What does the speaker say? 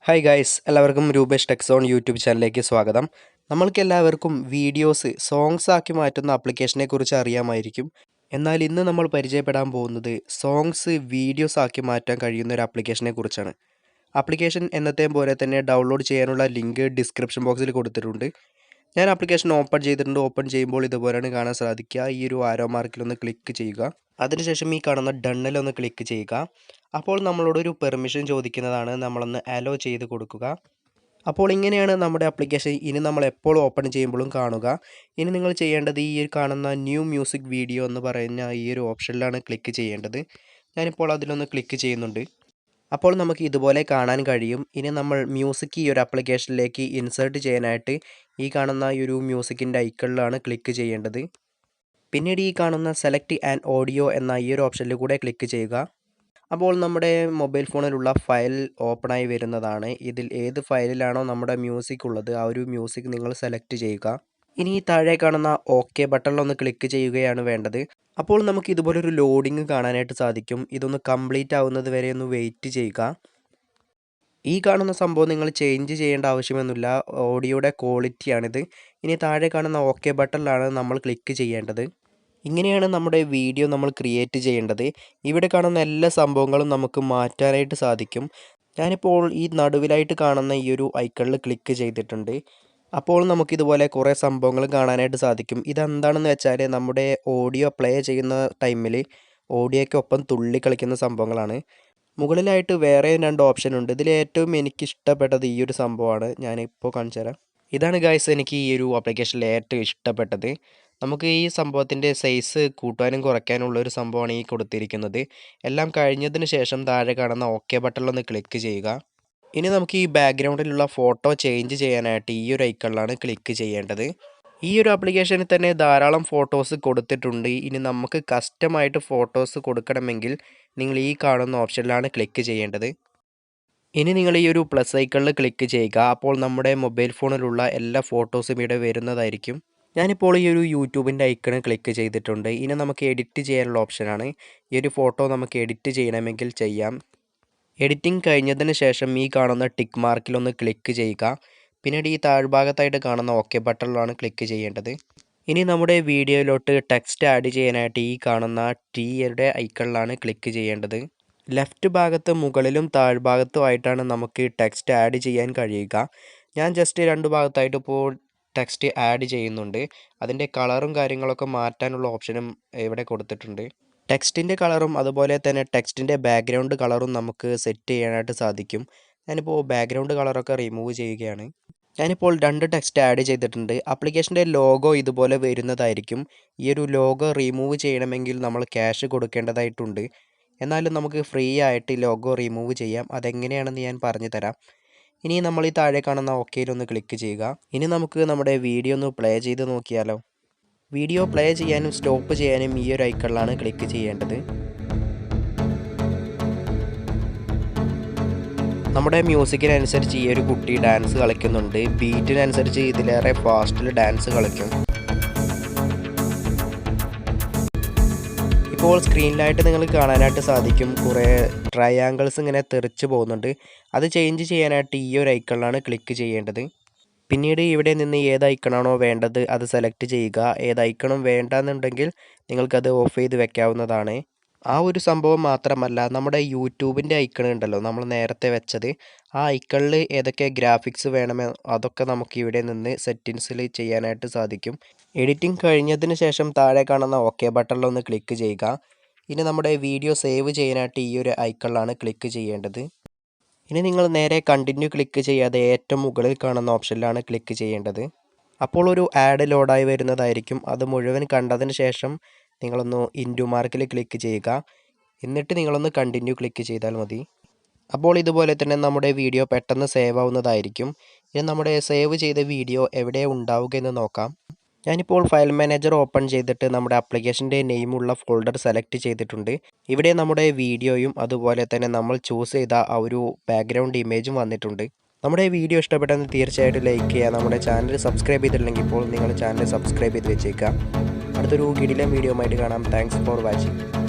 Hi guys, എല്ലാവർക്കും Rupesh ടെക്സോൺ YouTube ചാനലിലേക്ക് സ്വാഗതം. നമ്മൾക്കെല്ലാവർക്കും വീഡിയോസ് സോങ്സ് ആക്കി മാറ്റുന്ന ആപ്ലിക്കേഷനെ കുറിച്ച് അറിയാമായിരിക്കും. എന്നാൽ ഇന്ന് നമ്മൾ പരിചയപ്പെടാൻ പോകുന്നത് സോങ്സ് വീഡിയോസ് ആക്കി മാറ്റാൻ കഴിയുന്ന ഒരു ആപ്ലിക്കേഷനെ കുറിച്ചാണ്. ആപ്ലിക്കേഷൻ എന്നത്തെയും പോലെ തന്നെ ഡൗൺലോഡ് ചെയ്യാനുള്ള ലിങ്ക് ഡിസ്ക്രിപ്ഷൻ ബോക്സിൽ കൊടുത്തിട്ടുണ്ട്. ഞാൻ ആപ്ലിക്കേഷൻ ഓപ്പൺ ചെയ്തിട്ടുണ്ട്. ഓപ്പൺ ചെയ്യുമ്പോൾ ഇതുപോലെയാണ് കാണാൻ സാധിക്കുക. ഈ ഒരു ആരോ മാർക്കിലൊന്ന് ക്ലിക്ക് ചെയ്യുക. അതിനുശേഷം ഈ കാണുന്ന ഡണ്ണിലൊന്ന് ക്ലിക്ക് ചെയ്യുക. അപ്പോൾ നമ്മളോടൊരു പെർമിഷൻ ചോദിക്കുന്നതാണ്. നമ്മളൊന്ന് അലോ ചെയ്ത് കൊടുക്കുക. അപ്പോൾ ഇങ്ങനെയാണ് നമ്മുടെ ആപ്ലിക്കേഷൻ ഇനി നമ്മൾ എപ്പോൾ ഓപ്പൺ ചെയ്യുമ്പോഴും കാണുക. ഇനി നിങ്ങൾ ചെയ്യേണ്ടത് ഈ കാണുന്ന ന്യൂ മ്യൂസിക് വീഡിയോ എന്ന് പറയുന്ന ഈ ഒരു ഓപ്ഷനിലാണ് ക്ലിക്ക് ചെയ്യേണ്ടത്. ഞാനിപ്പോൾ അതിലൊന്ന് ക്ലിക്ക് ചെയ്യുന്നുണ്ട്. അപ്പോൾ നമുക്ക് ഇതുപോലെ കാണാൻ കഴിയും. ഇനി നമ്മൾ മ്യൂസിക് ഈ ഒരു ആപ്ലിക്കേഷനിലേക്ക് ഇൻസേർട്ട് ചെയ്യാനായിട്ട് ഈ കാണുന്ന ഈ ഒരു മ്യൂസിക്കിൻ്റെ ഐക്കണിലാണ് ക്ലിക്ക് ചെയ്യേണ്ടത്. പിന്നീട് ഈ കാണുന്ന സെലക്ട് ആൻഡ് ഓഡിയോ എന്ന ഈ ഒരു ഓപ്ഷനിൽ കൂടെ ക്ലിക്ക് ചെയ്യുക. അപ്പോൾ നമ്മുടെ മൊബൈൽ ഫോണിലുള്ള ഫയൽ ഓപ്പണായി വരുന്നതാണ്. ഇതിൽ ഏത് ഫയലിലാണോ നമ്മുടെ മ്യൂസിക് ഉള്ളത് ആ ഒരു മ്യൂസിക് നിങ്ങൾ സെലക്ട് ചെയ്യുക. ഇനി താഴെ കാണുന്ന ഓക്കെ ബട്ടണിലൊന്ന് ക്ലിക്ക് ചെയ്യുകയാണ് വേണ്ടത്. അപ്പോൾ നമുക്ക് ഇതുപോലൊരു ലോഡിങ് കാണാനായിട്ട് സാധിക്കും. ഇതൊന്ന് കംപ്ലീറ്റ് ആവുന്നത് വരെ ഒന്ന് വെയിറ്റ് ചെയ്യുക. ഈ കാണുന്ന സംഭവം നിങ്ങൾ ചേഞ്ച് ചെയ്യേണ്ട ആവശ്യമൊന്നുമില്ല. ഓഡിയോയുടെ ക്വാളിറ്റിയാണിത്. ഇനി താഴെ കാണുന്ന ഓക്കെ ബട്ടണിലാണ് നമ്മൾ ക്ലിക്ക് ചെയ്യേണ്ടത്. ഇങ്ങനെയാണ് നമ്മുടെ വീഡിയോ നമ്മൾ ക്രിയേറ്റ് ചെയ്യേണ്ടത്. ഇവിടെ കാണുന്ന എല്ലാ സംഭവങ്ങളും നമുക്ക് മാറ്റാനായിട്ട് സാധിക്കും. ഞാനിപ്പോൾ ഈ നടുവിലായിട്ട് കാണുന്ന ഈ ഒരു ഐക്കണിൽ ക്ലിക്ക് ചെയ്തിട്ടുണ്ട്. അപ്പോൾ നമുക്കിതുപോലെ കുറേ സംഭവങ്ങൾ കാണാനായിട്ട് സാധിക്കും. ഇതെന്താണെന്ന് വെച്ചാൽ നമ്മുടെ ഓഡിയോ പ്ലേ ചെയ്യുന്ന ടൈമിൽ ഓഡിയോയ്ക്കൊപ്പം തുള്ളി കളിക്കുന്ന സംഭവങ്ങളാണ്. മുകളിലായിട്ട് വേറെയും 2 ഓപ്ഷൻ ഉണ്ട്. ഇതിൽ ഏറ്റവും എനിക്കിഷ്ടപ്പെട്ടത് ഈ ഒരു സംഭവമാണ്. ഞാനിപ്പോൾ കാണിച്ചു തരാം. ഇതാണ് ഗൈസ് എനിക്ക് ഈ ഒരു ആപ്ലിക്കേഷനിൽ ഏറ്റവും ഇഷ്ടപ്പെട്ടത്. നമുക്ക് ഈ സംഭവത്തിൻ്റെ സൈസ് കൂട്ടാനും കുറയ്ക്കാനുള്ള ഒരു സംഭവമാണ് ഈ കൊടുത്തിരിക്കുന്നത്. എല്ലാം കഴിഞ്ഞതിന് ശേഷം താഴെ കാണുന്ന ഓക്കെ ബട്ടണിലൊന്ന് ക്ലിക്ക് ചെയ്യുക. ഇനി നമുക്ക് ഈ ബാക്ക്ഗ്രൗണ്ടിലുള്ള ഫോട്ടോ ചേഞ്ച് ചെയ്യാനായിട്ട് ഈ ഒരു ഐക്കണിലാണ് ക്ലിക്ക് ചെയ്യേണ്ടത്. ഈ ഒരു ആപ്ലിക്കേഷനിൽ തന്നെ ധാരാളം ഫോട്ടോസ് കൊടുത്തിട്ടുണ്ട്. ഇനി നമുക്ക് കസ്റ്റമായിട്ട് ഫോട്ടോസ് കൊടുക്കണമെങ്കിൽ നിങ്ങൾ ഈ കാണുന്ന ഓപ്ഷനിലാണ് ക്ലിക്ക് ചെയ്യേണ്ടത്. ഇനി നിങ്ങൾ ഈ ഒരു പ്ലസ് ഐക്കണിൽ ക്ലിക്ക് ചെയ്യുക. അപ്പോൾ നമ്മുടെ മൊബൈൽ ഫോണിലുള്ള എല്ലാ ഫോട്ടോസും ഇവിടെ വരുന്നതായിരിക്കും. ഞാനിപ്പോൾ ഈ ഒരു യൂട്യൂബിൻ്റെ ഐക്കൺ ക്ലിക്ക് ചെയ്തിട്ടുണ്ട്. ഇനി നമുക്ക് എഡിറ്റ് ചെയ്യാനുള്ള ഓപ്ഷനാണ്. ഈ ഒരു ഫോട്ടോ നമുക്ക് എഡിറ്റ് ചെയ്യണമെങ്കിൽ ചെയ്യാം. എഡിറ്റിംഗ് കഴിഞ്ഞതിന് ശേഷം ഈ കാണുന്ന ടിക്ക് മാർക്കിലൊന്ന് ക്ലിക്ക് ചെയ്യുക. പിന്നീട് ഈ താഴ്ഭാഗത്തായിട്ട് കാണുന്ന ഓക്കെ ബട്ടണിലാണ് ക്ലിക്ക് ചെയ്യേണ്ടത്. ഇനി നമ്മുടെ വീഡിയോയിലോട്ട് ടെക്സ്റ്റ് ആഡ് ചെയ്യാനായിട്ട് ഈ കാണുന്ന ടീയുടെ ഐക്കണിലാണ് ക്ലിക്ക് ചെയ്യേണ്ടത്. ലെഫ്റ്റ് ഭാഗത്ത് മുകളിലും താഴ്ഭാഗത്തുമായിട്ടാണ് നമുക്ക് ടെക്സ്റ്റ് ആഡ് ചെയ്യാൻ കഴിയുക. ഞാൻ ജസ്റ്റ് 2 ഭാഗത്തായിട്ട് ഇപ്പോൾ ടെക്സ്റ്റ് ആഡ് ചെയ്യുന്നുണ്ട്. അതിൻ്റെ കളറും കാര്യങ്ങളൊക്കെ മാറ്റാനുള്ള ഓപ്ഷനും ഇവിടെ കൊടുത്തിട്ടുണ്ട്. ടെക്സ്റ്റിൻ്റെ കളറും അതുപോലെ തന്നെ ടെക്സ്റ്റിൻ്റെ ബാക്ക്ഗ്രൗണ്ട് കളറും നമുക്ക് സെറ്റ് ചെയ്യാനായിട്ട് സാധിക്കും. ഞാനിപ്പോൾ ബാക്ക്ഗ്രൗണ്ട് കളറൊക്കെ റിമൂവ് ചെയ്യുകയാണ്. ഞാനിപ്പോൾ 2 ടെക്സ്റ്റ് ആഡ് ചെയ്തിട്ടുണ്ട്. ആപ്ലിക്കേഷൻ്റെ ലോഗോ ഇതുപോലെ വരുന്നതായിരിക്കും. ഈ ഒരു ലോഗോ റിമൂവ് ചെയ്യണമെങ്കിൽ നമ്മൾ ക്യാഷ് കൊടുക്കേണ്ടതായിട്ടുണ്ട്. എന്നാലും നമുക്ക് ഫ്രീ ആയിട്ട് ലോഗോ റിമൂവ് ചെയ്യാം. അതെങ്ങനെയാണെന്ന് ഞാൻ പറഞ്ഞു തരാം. ഇനി നമ്മൾ ഈ താഴെ കാണുന്ന ഓക്കെയിലൊന്ന് ക്ലിക്ക് ചെയ്യുക. ഇനി നമുക്ക് നമ്മുടെ വീഡിയോ ഒന്ന് പ്ലേ ചെയ്ത് നോക്കിയാലോ. വീഡിയോ പ്ലേ ചെയ്യാനും സ്റ്റോപ്പ് ചെയ്യാനും ഈ ഒരു ഐക്കണിലാണ് ക്ലിക്ക് ചെയ്യേണ്ടത്. നമ്മുടെ മ്യൂസിക്കിനനുസരിച്ച് ഈ ഒരു കുട്ടി ഡാൻസ് കളിക്കുന്നുണ്ട്. ബീറ്റിനനുസരിച്ച് ഇതിലേറെ ഫാസ്റ്റിൽ ഡാൻസ് കളിക്കും. ഇപ്പോൾ സ്ക്രീനിലായിട്ട് നിങ്ങൾക്ക് കാണാനായിട്ട് സാധിക്കും കുറേ ട്രയാങ്കിൾസ് ഇങ്ങനെ തെറിച്ച് പോകുന്നുണ്ട്. അത് ചേഞ്ച് ചെയ്യാനായിട്ട് ഈ ഒരു ഐക്കണിലാണ് ക്ലിക്ക് ചെയ്യേണ്ടത്. പിന്നീട് ഇവിടെ നിന്ന് ഏത് ഐക്കണാണോ വേണ്ടത് അത് സെലക്ട് ചെയ്യുക. ഏത് ഐക്കണും വേണ്ടെന്നുണ്ടെങ്കിൽ നിങ്ങൾക്കത് ഓഫ് ചെയ്ത് വെക്കാവുന്നതാണ്. ആ ഒരു സംഭവം മാത്രമല്ല, നമ്മുടെ യൂട്യൂബിൻ്റെ ഐക്കൺ ഉണ്ടല്ലോ നമ്മൾ നേരത്തെ വെച്ചത്, ആ ഐക്കണിൽ ഏതൊക്കെ ഗ്രാഫിക്സ് വേണമോ അതൊക്കെ നമുക്ക് ഇവിടെ നിന്ന് സെറ്റിങ്സിൽ ചെയ്യാനായിട്ട് സാധിക്കും. എഡിറ്റിംഗ് കഴിഞ്ഞതിന് ശേഷം താഴെ കാണുന്ന ഓക്കെ ബട്ടണിലൊന്ന് ക്ലിക്ക് ചെയ്യുക. ഇനി നമ്മുടെ വീഡിയോ സേവ് ചെയ്യാനായിട്ട് ഈ ഒരു ഐക്കണിലാണ് ക്ലിക്ക് ചെയ്യേണ്ടത്. ഇനി നിങ്ങൾ നേരെ കണ്ടിന്യൂ ക്ലിക്ക് ചെയ്യാതെ ഏറ്റവും മുകളിൽ കാണുന്ന ഓപ്ഷനിലാണ് ക്ലിക്ക് ചെയ്യേണ്ടത്. അപ്പോൾ ഒരു ആഡ് ലോഡായി വരുന്നതായിരിക്കും. അത് മുഴുവൻ കണ്ടതിന് ശേഷം നിങ്ങളൊന്ന് ഇൻറ്റു മാർക്കിൽ ക്ലിക്ക് ചെയ്യുക. എന്നിട്ട് നിങ്ങളൊന്ന് കണ്ടിന്യൂ ക്ലിക്ക് ചെയ്താൽ മതി. അപ്പോൾ ഇതുപോലെ തന്നെ നമ്മുടെ വീഡിയോ പെട്ടെന്ന് സേവ് ആവുന്നതായിരിക്കും. ഇനി നമ്മുടെ സേവ് ചെയ്ത വീഡിയോ എവിടെ ഉണ്ടാവുക എന്ന് നോക്കാം. ഞാനിപ്പോൾ ഫയൽ മാനേജർ ഓപ്പൺ ചെയ്തിട്ട് നമ്മുടെ ആപ്ലിക്കേഷൻ്റെ നെയിമുള്ള ഫോൾഡർ സെലക്ട് ചെയ്തിട്ടുണ്ട്. ഇവിടെ നമ്മുടെ വീഡിയോയും അതുപോലെ തന്നെ നമ്മൾ ചൂസ് ചെയ്ത ആ ഒരു ബാക്ക്ഗ്രൗണ്ട് ഇമേജും വന്നിട്ടുണ്ട്. നമ്മുടെ വീഡിയോ ഇഷ്ടപ്പെട്ടെന്ന് തീർച്ചയായിട്ടും ലൈക്ക് ചെയ്യുക. നമ്മുടെ ചാനൽ സബ്സ്ക്രൈബ് ചെയ്തിട്ടില്ലെങ്കിൽ ഇപ്പോൾ നിങ്ങൾ ചാനൽ സബ്സ്ക്രൈബ് ചെയ്ത് വെച്ചേക്കുക. അടുത്തൊരു കിടിലൻ വീഡിയോ ആയിട്ട് കാണാം. Thanks for watching.